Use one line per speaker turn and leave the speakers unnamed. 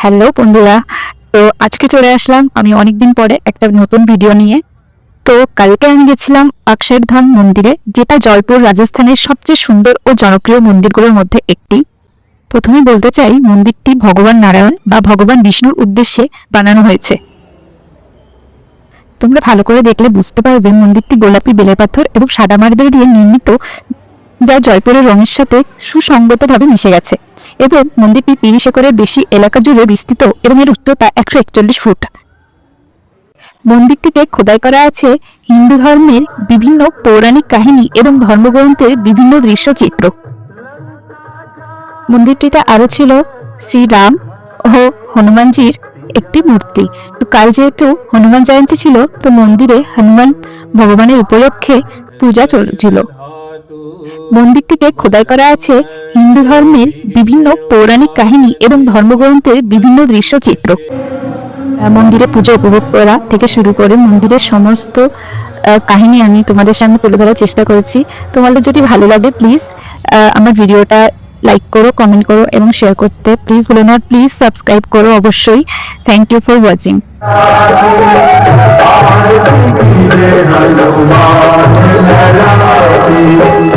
Hello বন্ধুরা, তো আজকে চলে আসলাম আমি অনেকদিন পরে একটা নতুন ভিডিও নিয়ে। তো কালকে আমি গেছিলাম অক্ষরধাম মন্দিরে, যেটা জয়পুর রাজস্থানের সবচেয়ে সুন্দর ও জনপ্রিয় মন্দিরগুলোর মধ্যে একটি। প্রথমে বলতে চাই, মন্দিরটি ভগবান নারায়ণ বা ভগবান বিষ্ণুর উদ্দেশ্যে বানানো হয়েছে। তোমরা ভালো করে দেখলে বুঝতে পারবে মন্দিরটি গোলাপি বেলে পাথর এবং সাদা মার্বেল দিয়ে নির্মিত, যা জয়পুরের রঙের সাথে সুসংগতভাবে মিশে গেছে। এবং মন্দিরটি 30 একরের বেশি এলাকা জুড়ে বিস্তৃত এবং এর উচ্চতা 141 ফুট। মন্দিরটিতে খোদাই করা আছে হিন্দু ধর্মের বিভিন্ন পৌরাণিক কাহিনী এবং ধর্মগ্রন্থের বিভিন্ন দৃশ্যচিত্র। মন্দিরটিতে আরও ছিল শ্রীরাম ও হনুমানজির একটি মূর্তি। তো কাল যেহেতু হনুমান জয়ন্তী ছিল, তো মন্দিরে হনুমান ভগবানের উপলক্ষে পূজা চলছিল। মন্দিরটিতে খোদাই করা আছে হিন্দু ধর্মের বিভিন্ন পৌরাণিক কাহিনী এবং ধর্মগ্রন্থের বিভিন্ন দৃশ্যচিত্র। মন্দিরে পুজো উপভোগ করা থেকে শুরু করে মন্দিরের সমস্ত কাহিনী আমি তোমাদের সামনে তুলে ধরার চেষ্টা করেছি। তোমাদের যদি ভালো লাগে প্লিজ আমার ভিডিওটা লাইক করো, কমেন্ট করো এবং শেয়ার করতে প্লিজ ভুলো না। প্লিজ সাবস্ক্রাইব করো অবশ্যই। Thank you for watching.